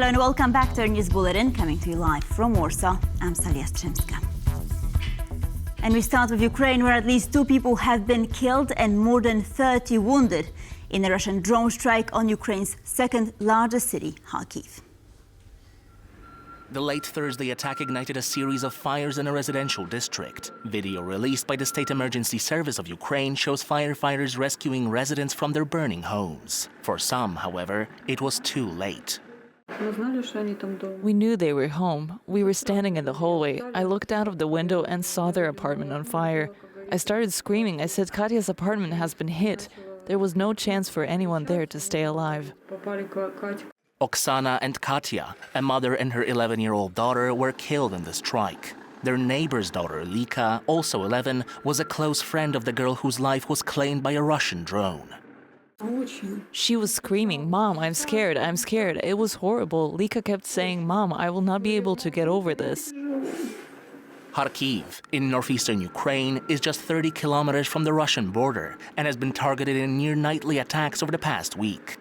Hello and welcome back to our news bulletin, coming to you live from Warsaw. I'm Salia Strzemska. And we start with Ukraine, where at least 2 people have been killed and more than 30 wounded in a Russian drone strike on Ukraine's second largest city, Kharkiv. The late Thursday attack ignited a series of fires in a residential district. Video released by the State Emergency Service of Ukraine shows firefighters rescuing residents from their burning homes. For some, however, it was too late. We knew they were home. We were standing in the hallway. I looked out of the window and saw their apartment on fire. I started screaming. I said, Katya's apartment has been hit. There was no chance for anyone there to stay alive. Oksana and Katya, a mother and her 11-year-old daughter, were killed in the strike. Their neighbor's daughter, Lika, also 11, was a close friend of the girl whose life was claimed by a Russian drone. She was screaming, Mom, I'm scared, I'm scared. It was horrible. Lika kept saying, Mom, I will not be able to get over this. Kharkiv, in northeastern Ukraine, is just 30 kilometers from the Russian border and has been targeted in near-nightly attacks over the past week.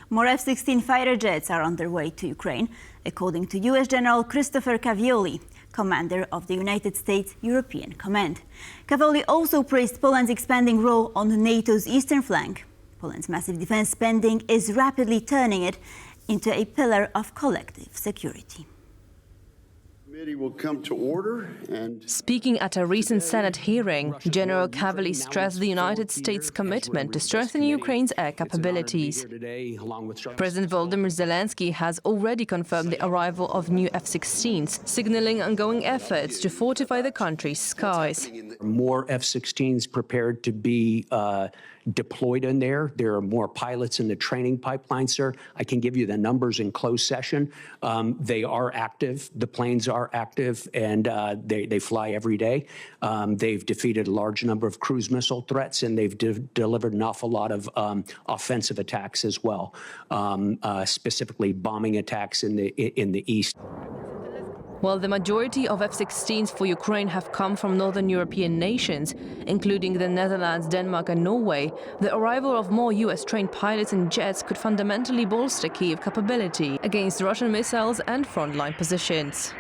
More F-16 fighter jets are on their way to Ukraine, according to U.S. General Christopher Cavoli, commander of the United States European Command. Cavoli also praised Poland's expanding role on NATO's eastern flank. Poland's massive defense spending is rapidly turning it into a pillar of collective security. Will come to order and Speaking at a recent Senate hearing, General Cavoli stressed the United States' commitment to strengthen Ukraine's air capabilities. President Volodymyr Zelensky has already confirmed the arrival of new F-16s, signaling ongoing efforts to fortify the country's skies. More F-16s prepared to be deployed in there. There are more pilots in the training pipeline, sir. I can give you the numbers in closed session. They are active. The planes are active, and they fly every day. They've defeated a large number of cruise missile threats, and they've delivered an awful lot of offensive attacks as well, specifically bombing attacks in the east. While the majority of F-16s for Ukraine have come from northern European nations, including the Netherlands, Denmark and Norway, the arrival of more US-trained pilots and jets could fundamentally bolster Kyiv capability against Russian missiles and frontline positions.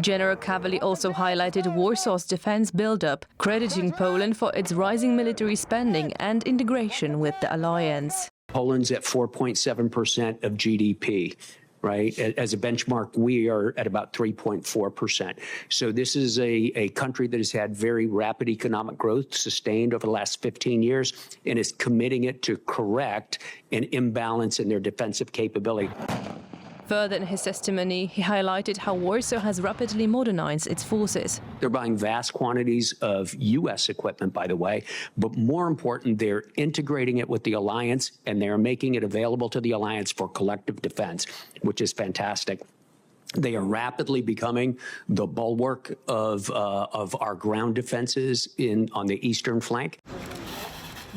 General Cavoli also highlighted Warsaw's defense buildup, crediting Poland for its rising military spending and integration with the alliance. Poland's at 4.7% of GDP. Right? As a benchmark, we are at about 3.4%. So this is a country that has had very rapid economic growth sustained over the last 15 years and is committing it to correct an imbalance in their defensive capability. Further in his testimony, he highlighted how Warsaw has rapidly modernized its forces. They're buying vast quantities of U.S. equipment, by the way, but more important, they're integrating it with the alliance, and they're making it available to the alliance for collective defense, which is fantastic. They are rapidly becoming the bulwark of our ground defenses on the eastern flank.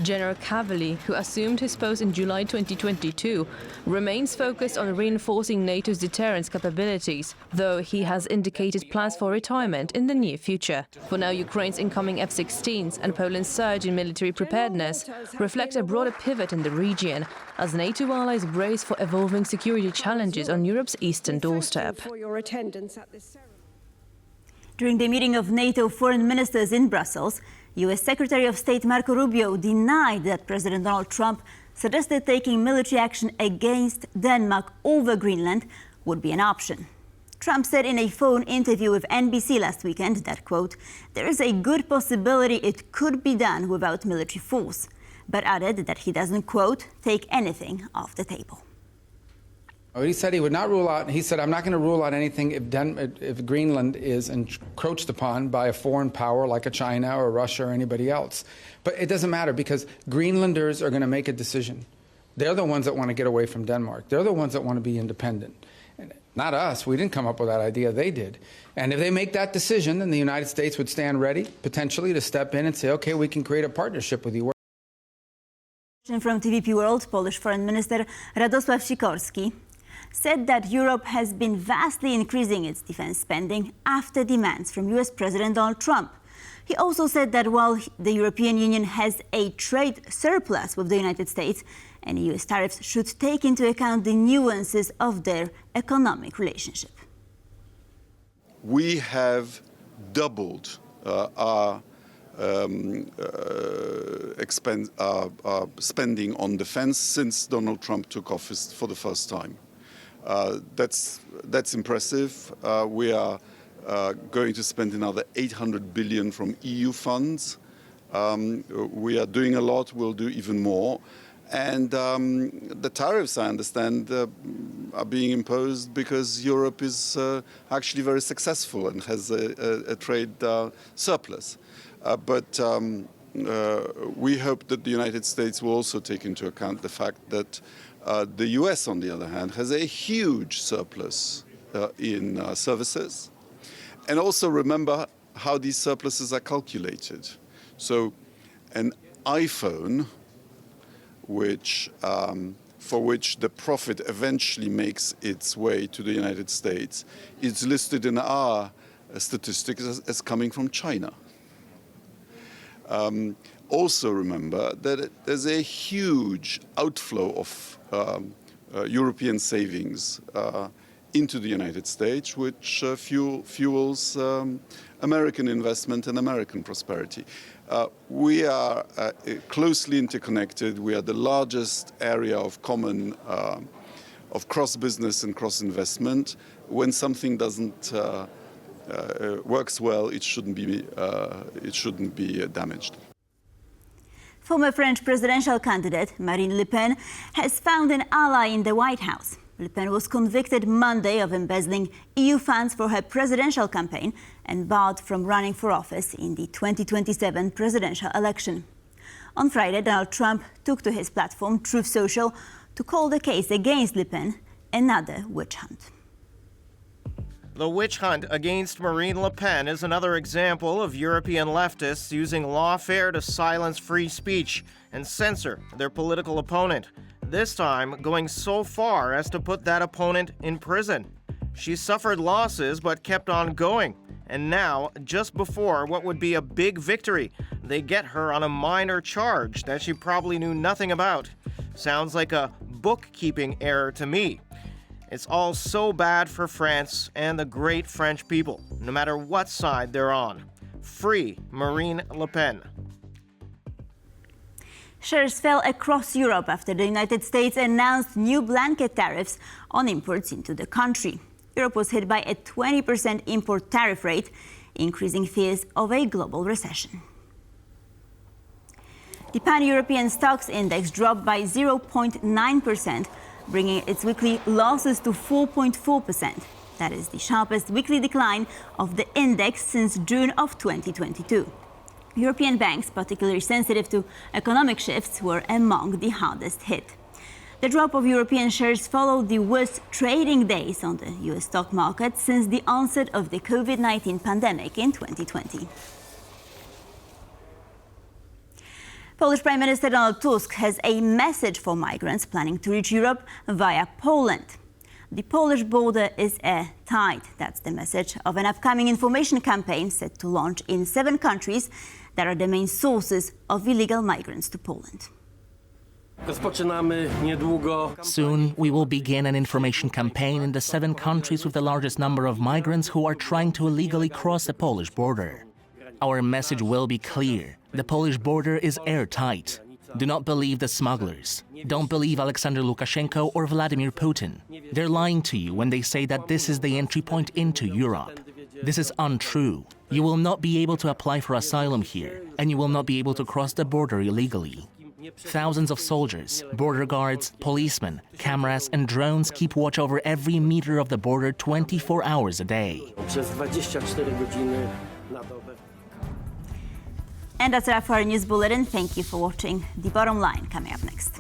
General Cavoli, who assumed his post in July 2022, remains focused on reinforcing NATO's deterrence capabilities, though he has indicated plans for retirement in the near future. For now, Ukraine's incoming F-16s and Poland's surge in military preparedness reflect a broader pivot in the region, as NATO allies brace for evolving security challenges on Europe's eastern doorstep. During the meeting of NATO foreign ministers in Brussels, U.S. Secretary of State Marco Rubio denied that President Donald Trump suggested taking military action against Denmark over Greenland would be an option. Trump said in a phone interview with NBC last weekend that, quote, there is a good possibility it could be done without military force, but added that he doesn't, quote, take anything off the table. He said he would not rule out, he said, I'm not going to rule out anything if Greenland is encroached upon by a foreign power like a China or Russia or anybody else. But it doesn't matter, because Greenlanders are going to make a decision. They're the ones that want to get away from Denmark. They're the ones that want to be independent. Not us. We didn't come up with that idea. They did. And if they make that decision, then the United States would stand ready, potentially, to step in and say, okay, we can create a partnership with you. From TVP World, Polish Foreign Minister Radosław Sikorski said that Europe has been vastly increasing its defense spending after demands from U.S. President Donald Trump. He also said that while the European Union has a trade surplus with the United States, and US tariffs should take into account the nuances of their economic relationship. We have doubled our spending on defense since Donald Trump took office for the first time. That's impressive. We are going to spend another $800 billion from EU funds. We are doing a lot. We'll do even more. And the tariffs, I understand, are being imposed because Europe is actually very successful and has a trade surplus. But we hope that the United States will also take into account the fact that the US, on the other hand, has a huge surplus in services. And also remember how these surpluses are calculated. So an iPhone, for which the profit eventually makes its way to the United States, is listed in our statistics as coming from China. Also remember that there's a huge outflow of European savings into the United States, which fuels American investment and American prosperity. We are closely interconnected. We are the largest area of common, of cross-business and cross-investment. When something doesn't works well, it shouldn't be damaged. Former French presidential candidate Marine Le Pen has found an ally in the White House. Le Pen was convicted Monday of embezzling EU funds for her presidential campaign and barred from running for office in the 2027 presidential election. On Friday, Donald Trump took to his platform, Truth Social, to call the case against Le Pen another witch hunt. The witch hunt against Marine Le Pen is another example of European leftists using lawfare to silence free speech and censor their political opponent, this time going so far as to put that opponent in prison. She suffered losses but kept on going, and now, just before what would be a big victory, they get her on a minor charge that she probably knew nothing about. Sounds like a bookkeeping error to me. It's all so bad for France and the great French people, no matter what side they're on. Free Marine Le Pen. Shares fell across Europe after the United States announced new blanket tariffs on imports into the country. Europe was hit by a 20% import tariff rate, increasing fears of a global recession. The Pan-European Stocks Index dropped by 0.9%, bringing its weekly losses to 4.4%. That is the sharpest weekly decline of the index since June of 2022. European banks, particularly sensitive to economic shifts, were among the hardest hit. The drop of European shares followed the worst trading days on the US stock market since the onset of the COVID-19 pandemic in 2020. Polish Prime Minister Donald Tusk has a message for migrants planning to reach Europe via Poland. The Polish border is airtight. That's the message of an upcoming information campaign set to launch in 7 countries that are the main sources of illegal migrants to Poland. Soon, we will begin an information campaign in the 7 countries with the largest number of migrants who are trying to illegally cross the Polish border. Our message will be clear. The Polish border is airtight. Do not believe the smugglers. Don't believe Alexander Lukashenko or Vladimir Putin. They're lying to you when they say that this is the entry point into Europe. This is untrue. You will not be able to apply for asylum here, and you will not be able to cross the border illegally. Thousands of soldiers, border guards, policemen, cameras and drones keep watch over every meter of the border 24 hours a day. And that's our News Bulletin. Thank you for watching. The Bottom Line coming up next.